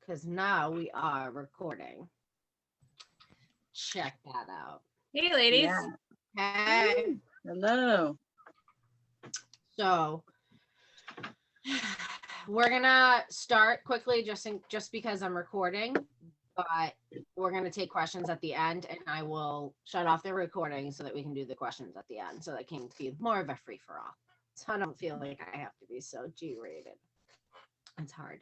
because now we are recording. Check that out. Hey, ladies. Yeah. Hey, Hello. so we're gonna start quickly just because I'm recording, but we're gonna take questions at the end, and I will shut off the recording so that we can do the questions at the end, so that can be more of a free for all. So I don't feel like I have to be so G-rated. It's hard.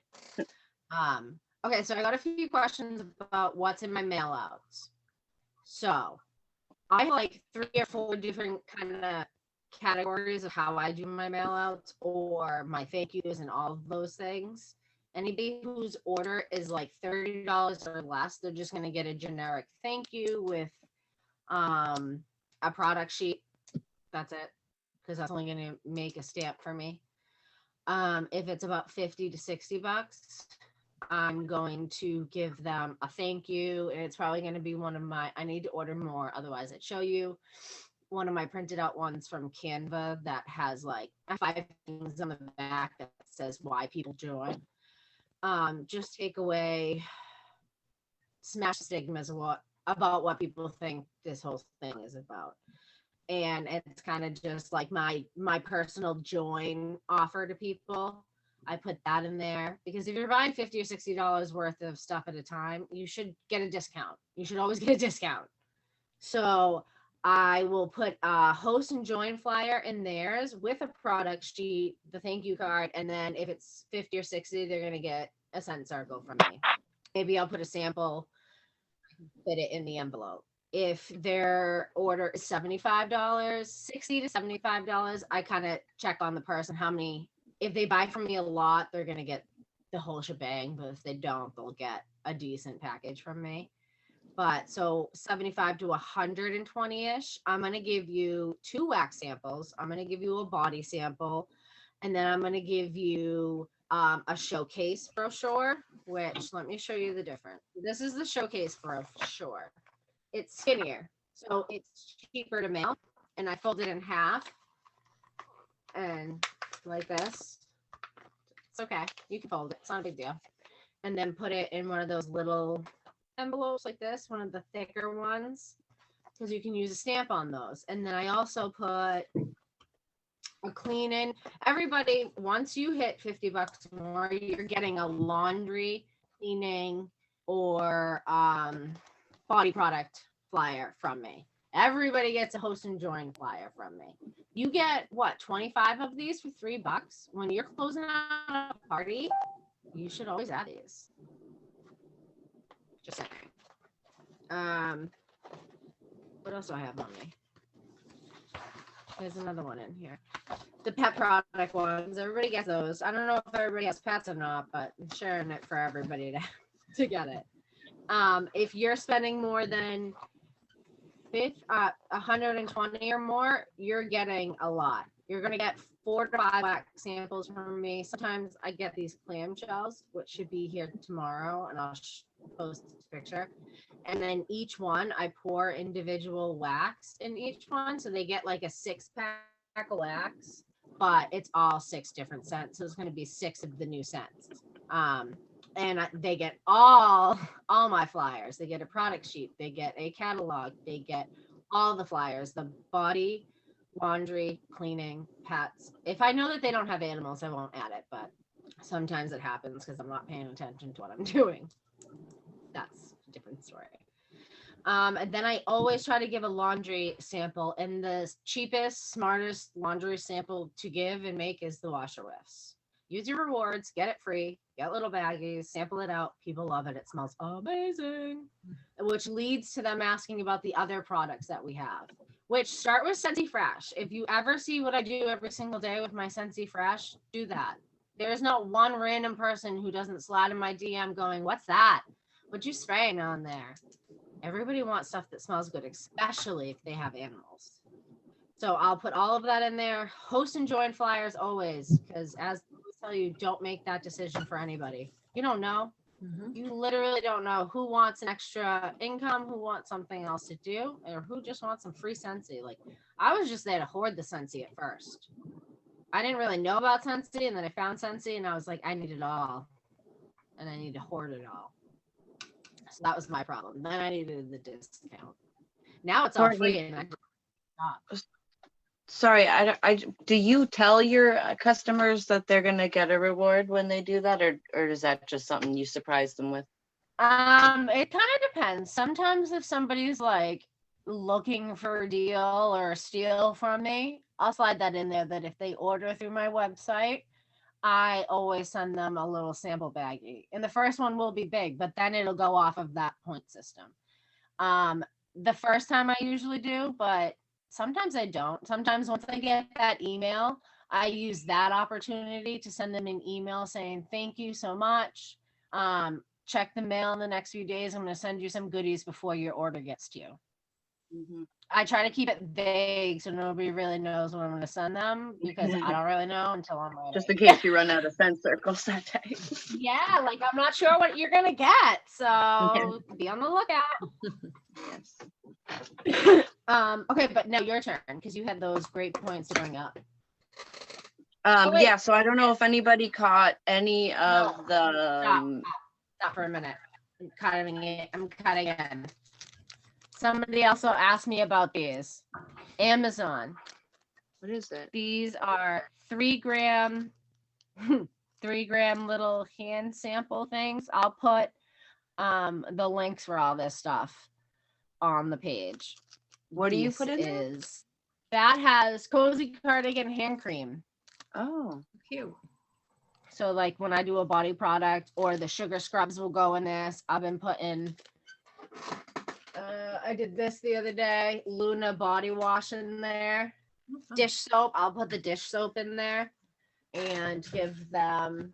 Okay, so I got a few questions about what's in my mail outs. So I have like 3 or 4 different kind of categories of how I do my mail outs or my thank yous and all of those things. Anybody whose order is like $30 or less, they're just gonna get a generic thank you with um a product sheet. That's it. Because that's only gonna make a stamp for me. If it's about 50 to 60 bucks, I'm going to give them a thank you. And it's probably going to be one of my, I need to order more. Otherwise, I'd show you one of my printed out ones from Canva that has like 5 things on the back that says why people join. Just take away, smash the stigmas of about what people think this whole thing is about. And it's kind of just like my personal join offer to people. I put that in there because if you're buying $50 or $60 worth of stuff at a time, you should get a discount. You should always get a discount. So I will put a host and join flyer in theirs with a product sheet, the thank you card, and then if it's 50 or 60, they're gonna get a scent circle from me. Maybe I'll put a sample, fit it in the envelope. If their order is $75, 60 to $75, I kind of check on the person how many. If they buy from me a lot, they're gonna get the whole shebang. But if they don't, they'll get a decent package from me. But so 75 to 120-ish, I'm gonna give you 2 wax samples. I'm gonna give you a body sample, and then I'm gonna give you a showcase brochure. Which let me show you the difference. This is the showcase brochure. It's skinnier, so it's cheaper to mail. And I fold it in half and like this. It's okay. You can fold it. It's not a big deal. And then put it in one of those little envelopes like this, one of the thicker ones, because you can use a stamp on those. And then I also put a cleaning. Everybody, once you hit 50 bucks more, you're getting a laundry, cleaning, or body product flyer from me. Everybody gets a host and join flyer from me. You get what, 25 of these for $3 when you're closing out a party. You should always add these. Just saying. What else do I have on me? There's another one in here. The pet product ones. Everybody gets those. I don't know if everybody has pets or not, but I'm sharing it for everybody to get it. If you're spending more than 120 or more, you're getting a lot. You're going to get 4 to 5 wax samples from me. Sometimes I get these clamshells, which should be here tomorrow, and I'll post this picture. And then each one, I pour individual wax in each one. So they get like a 6-pack of wax, but it's all 6 different scents. So it's going to be 6 of the new scents. And they get all my flyers. They get a product sheet. They get a catalog. They get all the flyers, the body, laundry, cleaning, pets. If I know that they don't have animals, I won't add it, but sometimes it happens because I'm not paying attention to what I'm doing. That's a different story. And then I always try to give a laundry sample, and the cheapest, smartest laundry sample to give and make is the washer whiffs. Use your rewards, get it free, get little baggies, sample it out. People love it. It smells amazing, which leads to them asking about the other products that we have, which start with Scentsy Fresh. If you ever see what I do every single day with my Scentsy Fresh, do that. There's not one random person who doesn't slide in my DM going, "What's that? What you spraying on there?" Everybody wants stuff that smells good, especially if they have animals. So I'll put all of that in there. Host and join flyers always, because as I tell you, don't make that decision for anybody. You don't know. Mm-hmm. You literally don't know who wants an extra income, who wants something else to do, or who just wants some free Scentsy. Like, I was just there to hoard the Scentsy at first. I didn't really know about Scentsy, and then I found Scentsy, and I was like, I need it all. and I need to hoard it all. So that was my problem. Then I needed the discount. Now it's all free, and I just stop. Sorry, do you tell your customers that they're gonna get a reward when they do that, or is that just something you surprise them with? It kind of depends. Sometimes if somebody's like looking for a deal or a steal from me, I'll slide that in there that if they order through my website, I always send them a little sample baggie. And the first one will be big, but then it'll go off of that point system. The first time I usually do, but sometimes I don't. Sometimes once I get that email, I use that opportunity to send them an email saying, thank you so much. Check the mail in the next few days. I'm going to send you some goodies before your order gets to you. Mm-hmm. I try to keep it vague so nobody really knows what I'm going to send them because I don't really know until I'm ready. Just in case you run out of scent circles that day. Yeah, like I'm not sure what you're going to get. So be on the lookout. Yes. Okay, but now your turn because you had those great points to bring up. Yeah, so I don't know if anybody caught any of Stop for a minute. I'm cutting in. Somebody also asked me about these. Amazon. What is it? These are 3 gram little hand sample things. I'll put the links for all this stuff on the page. What do you put in there? That has Cozy Cardigan hand cream. Oh, cute. So like when I do a body product or the sugar scrubs will go in this. I've been putting I did this the other day, Luna body wash in there. Dish soap, I'll put the dish soap in there and give them,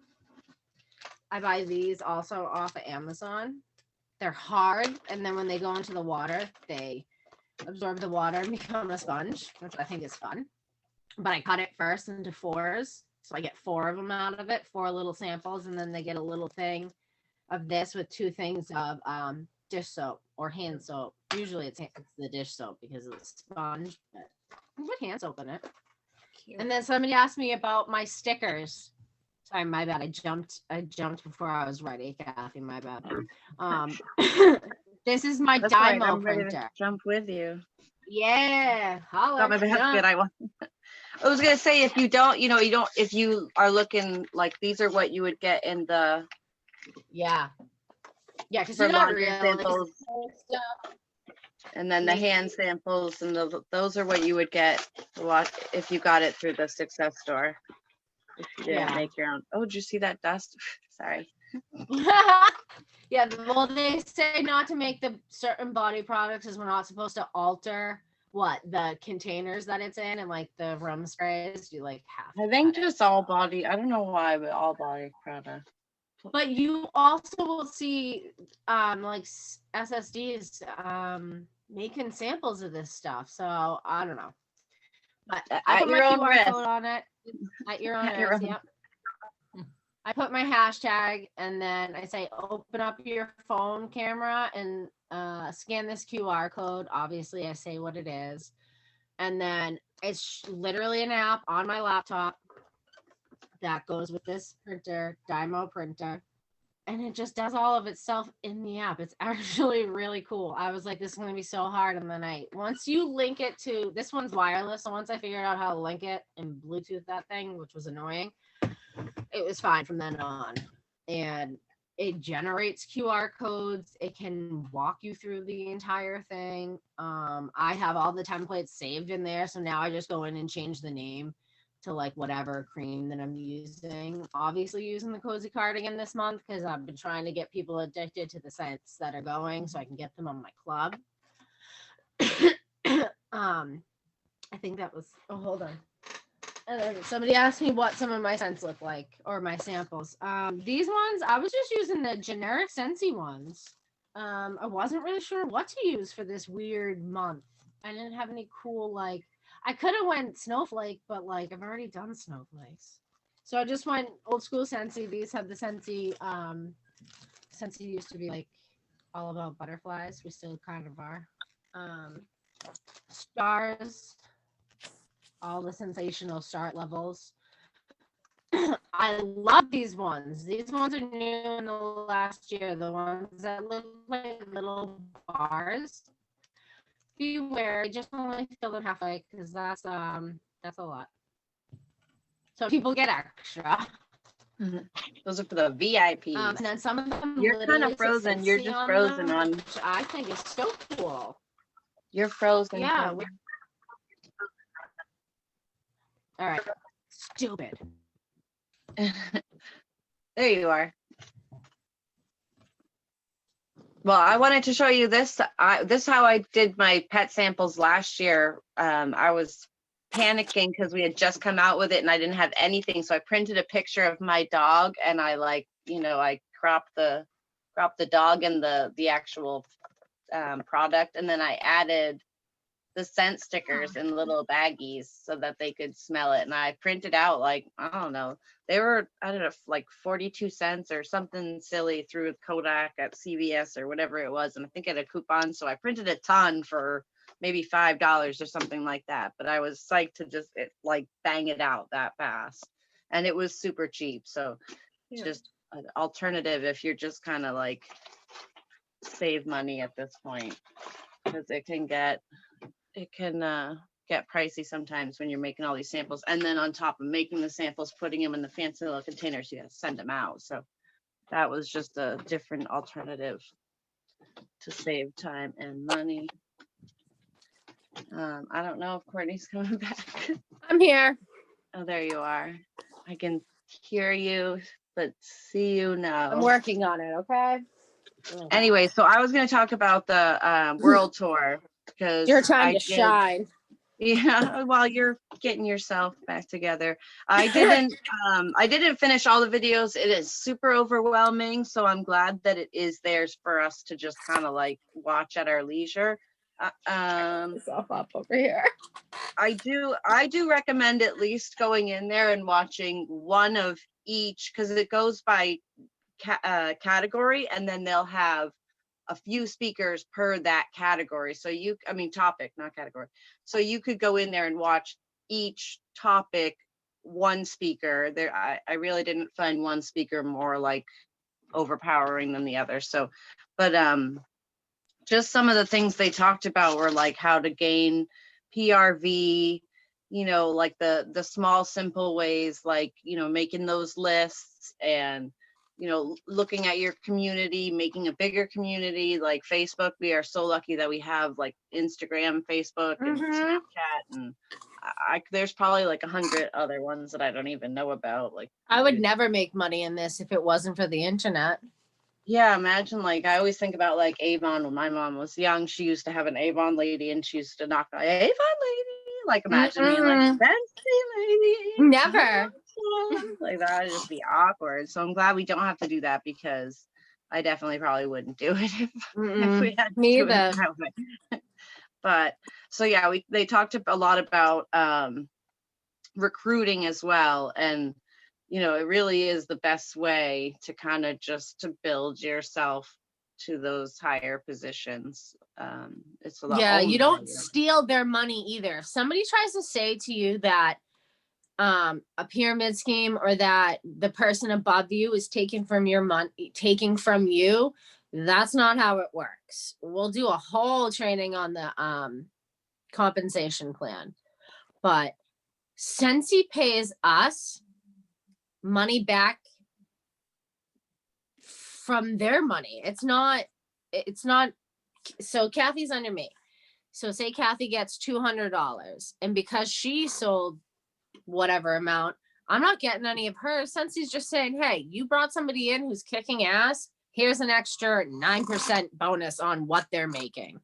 I buy these also off of Amazon. They're hard, and then when they go into the water, they absorb the water and become a sponge, which I think is fun. But I cut it first into 4s. So I get 4 of them out of it, 4 little samples, and then they get a little thing of this with 2 things of dish soap or hand soap. Usually it's the dish soap because it's a sponge, but I put hand soap in it. Cute. And then somebody asked me about my stickers. Sorry, my bad. I jumped before I was ready, Kathy. My bad. This is my Dymo printer. Jump with you. Yeah. Holler. Got my basket. I was gonna say if you don't, if you are looking like these are what you would get in the because you're not really samples. And then the hand samples and those are what you would get if you got it through the Success Store. If you didn't make your own. Oh, did you see that dust? Sorry. Yeah, well, they say not to make the certain body products as we're not supposed to alter the containers that it's in and like the room sprays. You like have to. I think just all body. I don't know why, but all body product. But you also will see like SSDs making samples of this stuff. So I don't know. But I put my QR code on it. At your own risk. Yep. I put my hashtag and then I say open up your phone camera and scan this QR code. Obviously, I say what it is. And then it's literally an app on my laptop that goes with this printer, Dymo printer. And it just does all of itself in the app. It's actually really cool. I was like, this is going to be so hard. And then once you link it to, this one's wireless. So once I figured out how to link it and Bluetooth that thing, which was annoying, it was fine from then on. And it generates QR codes. It can walk you through the entire thing. I have all the templates saved in there. So now I just go in and change the name to like whatever cream that I'm using. Obviously using the Cozy Cardigan this month because I've been trying to get people addicted to the scents that are going so I can get them on my club. I think that was, hold on. Somebody asked me what some of my scents look like or my samples. These ones, I was just using the generic Scentsy ones. I wasn't really sure what to use for this weird month. I didn't have any cool I could have went snowflake, but I've already done snowflakes. So I just went old school Scentsy. These have the Scentsy. Scentsy used to be all about butterflies. We still kind of are. Stars, all the sensational start levels. I love these ones. These ones are new in the last year. The ones that look like little bars. Beware, I just only fill them halfway because that's a lot. So people get extra. Those are for the VIPs. And then some of them You're kind literally of frozen. You're just on frozen them, on. which I think is so cool. You're frozen. Yeah. too. All right. Stupid. There you are. Well, I wanted to show you this. This is how I did my pet samples last year. I was panicking because we had just come out with it and I didn't have anything. So I printed a picture of my dog and I I cropped the dog and the actual product. And then I added the scent stickers in little baggies so that they could smell it. And I printed out like, I don't know, they were, I don't know, like 42 cents or something silly through Kodak at CVS or whatever it was. And I think I had a coupon. So I printed a ton for maybe $5 or something like that. But I was psyched to just bang it out that fast. And it was super cheap. So just an alternative if you're just kind of like save money at this point, because it can get pricey sometimes when you're making all these samples. And then on top of making the samples, putting them in the fancy little containers, you have to send them out. So that was just a different alternative to save time and money. I don't know if Courtney's coming back. I'm here. Oh, there you are. I can hear you, but see you now. I'm working on it. Okay. Anyway, so I was going to talk about the world tour because Your time to shine. Yeah, while you're getting yourself back together. I didn't finish all the videos. It is super overwhelming, so I'm glad that it is there for us to just kind of like watch at our leisure. Myself up over here. I do recommend at least going in there and watching one of each, because it goes by category, and then they'll have a few speakers per that category. So topic, not category. So you could go in there and watch each topic, one speaker. There, I really didn't find one speaker more like overpowering than the other. So, but just some of the things they talked about were like how to gain PRV, like the small, simple ways, like, making those lists and, looking at your community, making a bigger community like Facebook. We are so lucky that we have like Instagram, Facebook, and Snapchat, and there's probably like 100 other ones that I don't even know about. Like, I would never make money in this if it wasn't for the internet. Yeah, imagine, like, I always think about like Avon. When my mom was young, she used to have an Avon lady and she used to knock on Avon lady. Like, imagine being like, fancy lady. Never. Like, that would just be awkward. So I'm glad we don't have to do that, because I definitely probably wouldn't do it if we had to Me do it either. that way. But so yeah, they talked a lot about recruiting as well, and it really is the best way to kind of just to build yourself to those higher positions. It's a lot. Yeah, you don't steal their money either. If somebody tries to say to you that a pyramid scheme, or that the person above you is taking from your money, taking from you, that's not how it works. We'll do a whole training on the compensation plan, but Scentsy pays us money back from their money. It's not so Kathy's under me. So say Kathy gets $200, and because she sold whatever amount, I'm not getting any of her. Sensy's just saying, hey, you brought somebody in who's kicking ass, here's an extra 9% bonus on what they're making.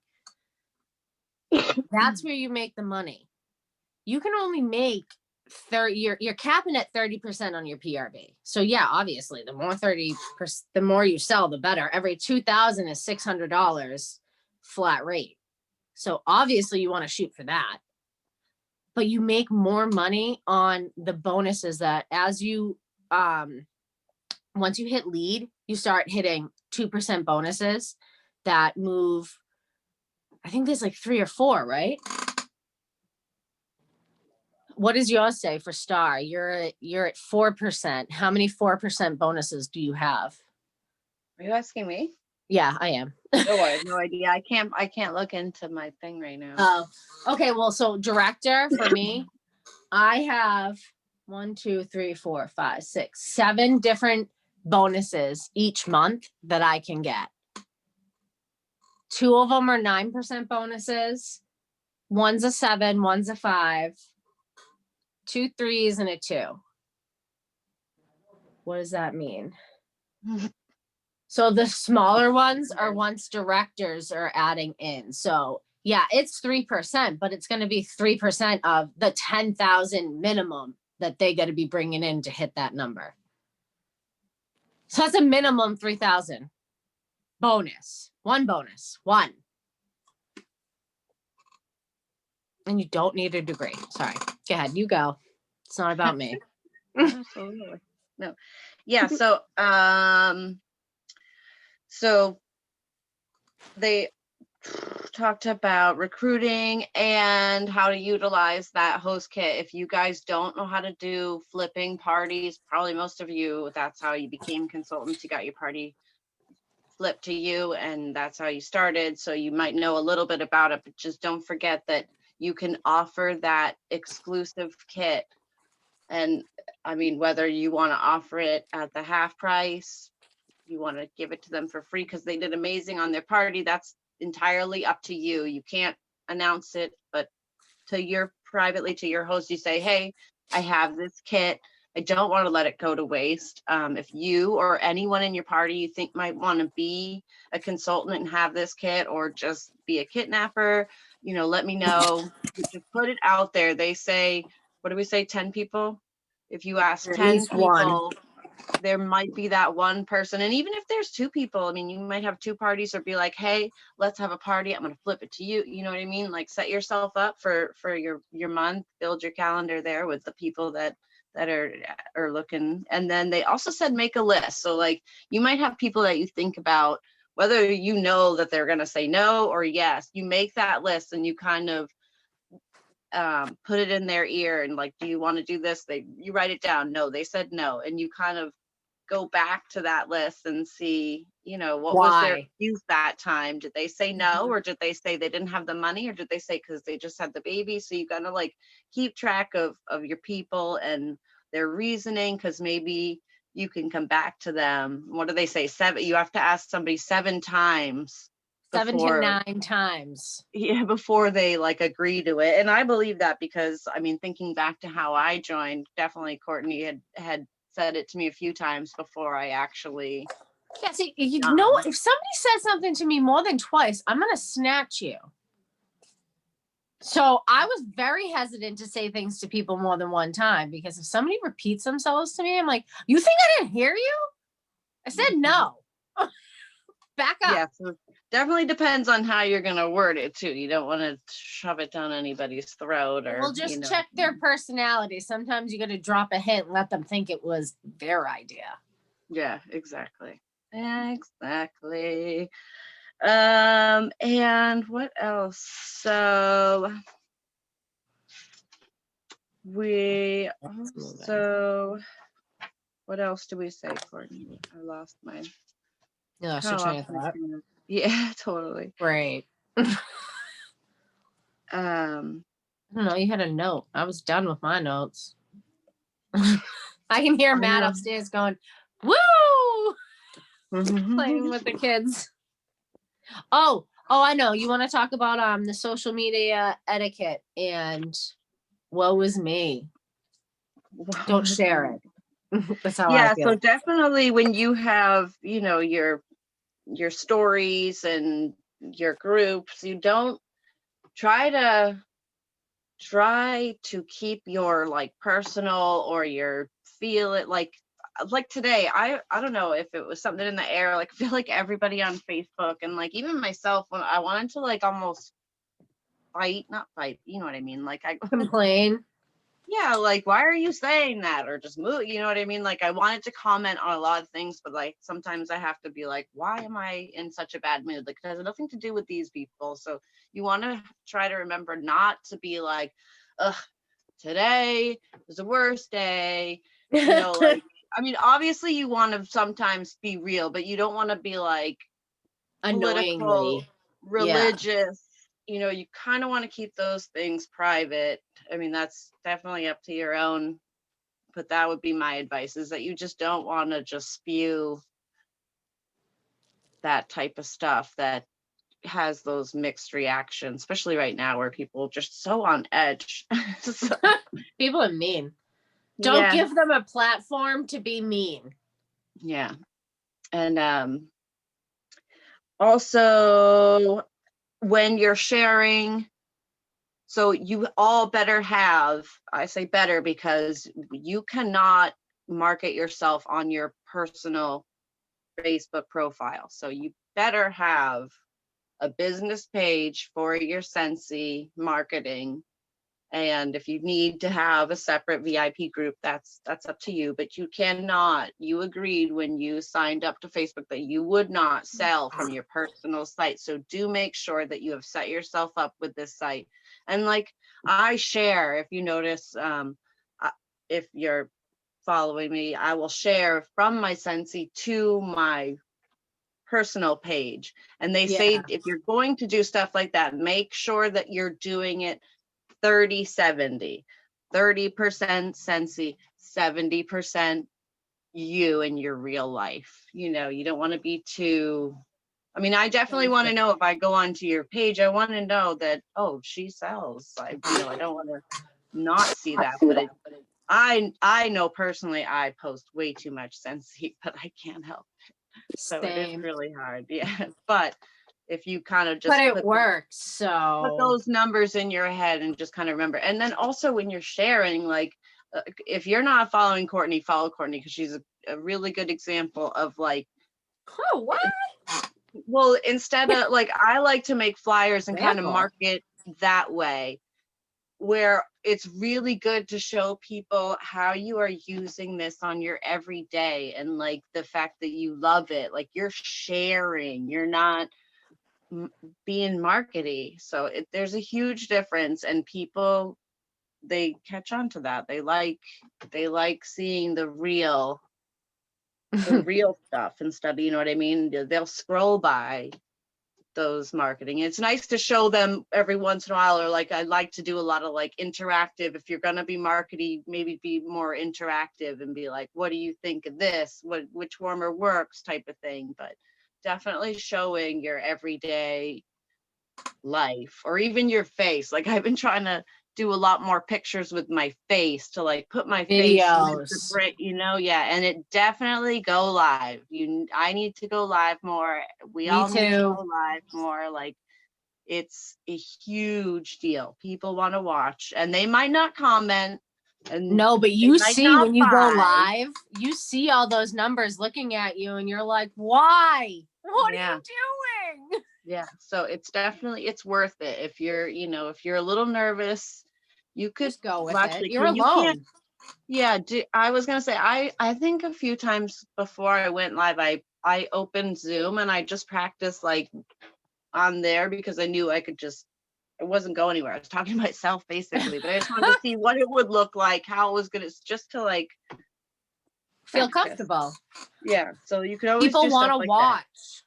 That's where you make the money. You can only make 30, you're capping at 30% on your PRV. So yeah, obviously the more 30%, the more you sell, the better. Every 2,000 is $600 flat rate. So obviously you want to shoot for that, but you make more money on the bonuses that as you, once you hit lead, you start hitting 2% bonuses that move. I think there's like 3 or 4, right? What does yours say for star? You're at 4%. How many 4% bonuses do you have? Are you asking me? Yeah, I am. No, I have no idea. I can't look into my thing right now. Oh, okay. Well, so director for me, I have 1, 2, 3, 4, 5, 6, 7 different bonuses each month that I can get. 2 of them are 9% bonuses. One's a 7, one's a 5, 2 3s and a 2. What does that mean? So the smaller ones are once directors are adding in. So yeah, it's 3%, but it's going to be 3% of the 10,000 minimum that they got to be bringing in to hit that number. So that's a minimum 3,000 bonus, one. And you don't need a degree. Sorry. Go ahead. You go. It's not about me. Absolutely. No. Yeah. So they talked about recruiting and how to utilize that host kit. If you guys don't know how to do flipping parties, probably most of you, that's how you became consultants. You got your party flipped to you, and that's how you started. So you might know a little bit about it, but just don't forget that you can offer that exclusive kit. And I mean, whether you want to offer it at the half price, you want to give it to them for free because they did amazing on their party, that's entirely up to you. You can't announce it, but privately to your host, you say, hey, I have this kit. I don't want to let it go to waste. If you or anyone in your party you think might want to be a consultant and have this kit, or just be a kidnapper, let me know. Just put it out there. They say, what do we say, 10 people? If you ask At 10 least people, one. there might be that one person. And even if there's 2 people, I mean, you might have 2 parties, or be like, hey, let's have a party. I'm going to flip it to you. You know what I mean? Like, set yourself up for your month, build your calendar there with the people that are looking. And then they also said, make a list. So like, you might have people that you think about, whether you know that they're going to say no or yes. You make that list and you kind of put it in their ear, and like, do you want to do this? You write it down. No, they said no. And you kind of go back to that list and see, what was their Why? excuse that time? Did they say no, or did they say they didn't have the money, or did they say because they just had the baby? So you gotta like keep track of your people and their reasoning, because maybe you can come back to them. What do they say? 7, you have to ask somebody 7 times 7 to before 9 times. yeah, before they like agree to it. And I believe that because I mean, thinking back to how I joined, definitely Courtney had said it to me a few times before I actually. Yeah, see, you know, if somebody says something to me more than twice, I'm gonna snatch you. So I was very hesitant to say things to people more than one time, because if somebody repeats themselves to me, I'm like, you think I didn't hear you? I said no. Back up. Yeah, so definitely depends on how you're gonna word it too. You don't want to shove it down anybody's throat, or We'll just check their personality. Sometimes you got to drop a hint and let them think it was their idea. Yeah, exactly. And what else? So we also, what else do we say, Courtney? I lost my. Yeah, Yeah, totally. Great. I don't know. You had a note. I was done with my notes. I can hear Matt upstairs going, woo! Playing with the kids. Oh, I know. You want to talk about the social media etiquette and woe is me. Don't share it. That's how I feel. So definitely when you have, your stories and your groups, you don't try to keep your like personal or your feel it like today. I don't know if it was something in the air, like I feel like everybody on Facebook and like even myself, when I wanted to like almost not fight, you know what I mean? Like I complain. Yeah, like, why are you saying that? Or just move, you know what I mean? Like, I wanted to comment on a lot of things, but like, sometimes I have to be like, why am I in such a bad mood? Like, it has nothing to do with these people. So you want to try to remember not to be like, ugh, today was the worst day. You know, like, I mean, obviously you want to sometimes be real, but you don't want to be like political, Annoyingly. religious. You know, you kind of want to keep those things private. I mean, that's definitely up to your own, but that would be my advice, is that you just don't want to just spew that type of stuff that has those mixed reactions, especially right now where people are just so on edge. So, People are mean. Don't yeah, give them a platform to be mean. yeah. And also when you're sharing, so you all better have, I say better because you cannot market yourself on your personal Facebook profile. So you better have a business page for your Scentsy marketing. And if you need to have a separate VIP group, that's up to you. But you cannot, you agreed when you signed up to Facebook that you would not sell from your personal site. So do make sure that you have set yourself up with this site. And like I share, if you notice, if you're following me, I will share from my Scentsy to my personal page. And they say Yeah. if you're going to do stuff like that, make sure that you're doing it 30-70, 30% Scentsy, 70% you in your real life. You know, you don't want to be too, I mean, I definitely want to know if I go onto your page, I want to know that, oh, she sells. I don't want to not see that, but I know personally I post way too much Scentsy, but I can't help it. So it is Same. really hard. Yeah. But if you kind of just But it put works. put So those numbers in your head and just kind of remember. And then also when you're sharing, like if you're not following Courtney, follow Courtney, because she's a really good example of like, oh, what? well, instead of like, I like to make flyers and kind of Example. market that way, where it's really good to show people how you are using this on your everyday, and like the fact that you love it, like you're sharing, you're not being markety. So there's a huge difference, and people, they catch on to that. They like seeing the real stuff instead of, you know what I mean? They'll scroll by those marketing. It's nice to show them every once in a while, or like I like to do a lot of like interactive. If you're gonna be marketing, maybe be more interactive and be like, what do you think of this? Which warmer works type of thing. But definitely showing your everyday life, or even your face. Like I've been trying to do a lot more pictures with my face, to like put my face into the Videos. brick, yeah, and it definitely go live. I need to go live more. We Me all need to too. go live more. Like it's a huge deal. People want to watch, and they might not comment, and No, but they you might see not when you go buy. live, you see all those numbers looking at you and you're like, why? What Yeah. are you doing? Yeah, so it's worth it. If you're, if you're a little nervous, you could, Just go with well, it. actually, You're you can't. alone. Yeah, I was gonna say, I think a few times before I went live, I opened Zoom and I just practiced like on there, because I knew it wasn't go anywhere. I was talking to myself basically, but I just wanted to see what it would look like, how it was gonna, just to like Feel practice. comfortable. Yeah, so you could always People do want stuff to like watch. that.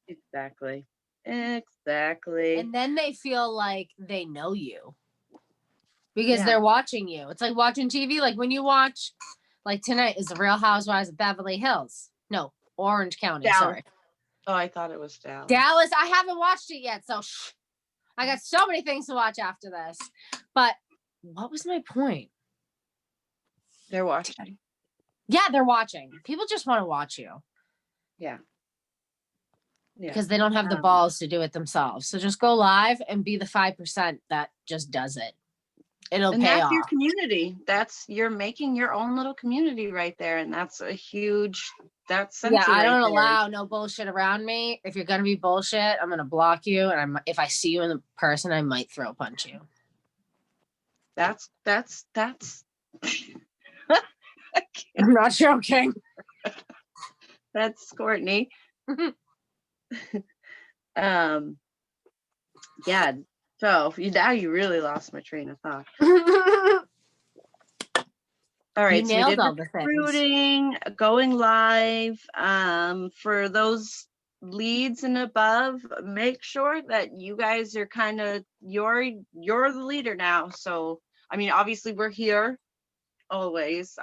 Exactly. And then they feel like they know you because Yeah. they're watching you. It's like watching TV. Like when you watch, like tonight is the Real Housewives of Beverly Hills. No, Orange County. Dallas. Sorry. Oh, I thought it was Dallas. Dallas. I haven't watched it yet. So I got so many things to watch after this. But what was my point? They're watching. Yeah, they're watching. People just want to watch you. Yeah. Because they don't have the balls to do it themselves. So just go live and be the 5% that just does it. It'll and pay that's off. your community. You're making your own little community right there, and that's a huge. That's Scentsy Yeah, I don't right there. allow no bullshit around me. If you're gonna be bullshit, I'm gonna block you, and if I see you in person, I might throw punch you. That's. I'm not joking. That's Courtney. Yeah. So now you really lost my train of thought. All right, so we nailed did all the things. recruiting, going live. For those leads and above, make sure that you guys are kind of you're the leader now. So I mean, obviously we're here always.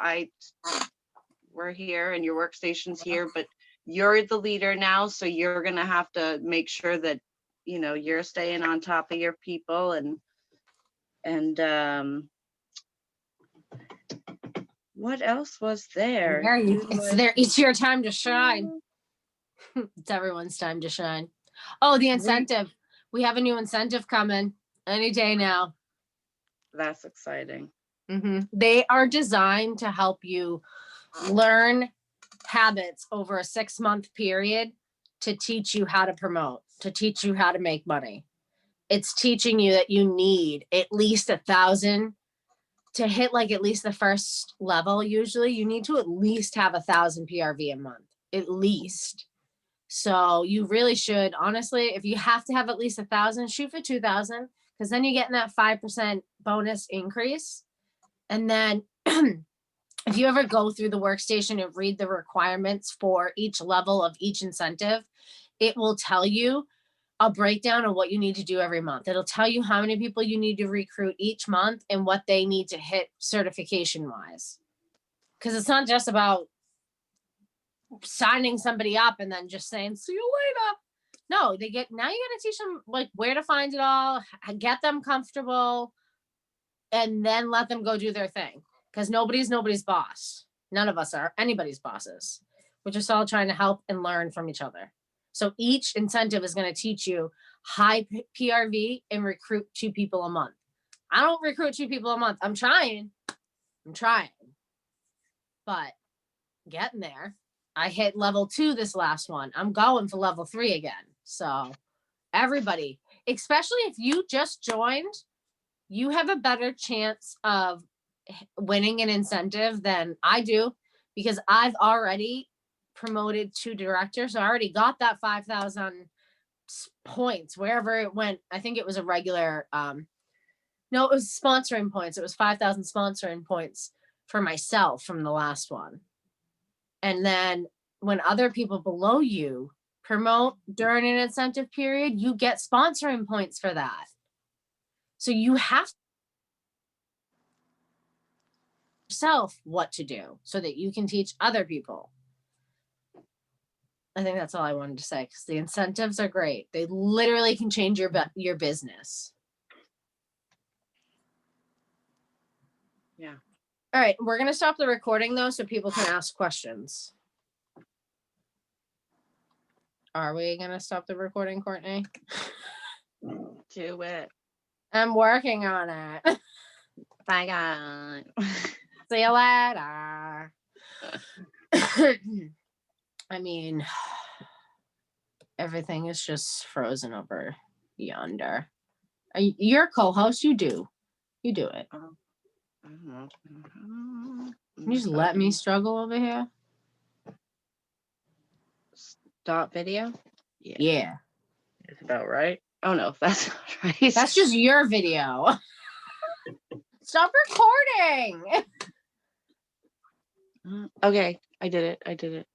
We're here and your workstation's here, but you're the leader now, so you're gonna have to make sure that you're staying on top of your people and what else was there? There it's your time to shine. It's everyone's time to shine. Oh, the incentive. We have a new incentive coming any day now. That's exciting. They are designed to help you learn habits over a 6-month period to teach you how to promote, to teach you how to make money. It's teaching you that you need at least 1,000 to hit like at least the first level. Usually you need to at least have 1,000 PRV a month, at least. So you really should, honestly, if you have to have at least 1,000, shoot for 2,000, because then you're getting that 5% bonus increase. And then if you ever go through the workstation and read the requirements for each level of each incentive, it will tell you a breakdown of what you need to do every month. It'll tell you how many people you need to recruit each month and what they need to hit certification wise. Because it's not just about signing somebody up and then just saying, see you later. No, now you got to teach them like where to find it all, get them comfortable, and then let them go do their thing. Because nobody's boss. None of us are anybody's bosses. We're just all trying to help and learn from each other. So each incentive is going to teach you high PRV and recruit 2 people a month. I don't recruit 2 people a month. I'm trying, but getting there. I hit level 2 this last one. I'm going for level 3 again. So everybody, especially if you just joined, you have a better chance of winning an incentive than I do, because I've already promoted 2 directors. I already got that 5,000 points wherever it went. I think it was a regular, no, it was sponsoring points. It was 5,000 sponsoring points for myself from the last one. And then when other people below you promote during an incentive period, you get sponsoring points for that. So you have to yourself what to do so that you can teach other people. I think that's all I wanted to say, because the incentives are great. They literally can change your business. Yeah. All right, we're gonna stop the recording though, so people can ask questions. Are we gonna stop the recording, Courtney? Do it. I'm working on it. Bye, guys. See you later. I mean, everything is just frozen over yonder. You're a co-host. You do it. You just let me struggle over here. Stop video? Yeah. It's about right. Oh no, that's not right. That's just your video. Stop recording. Okay, I did it.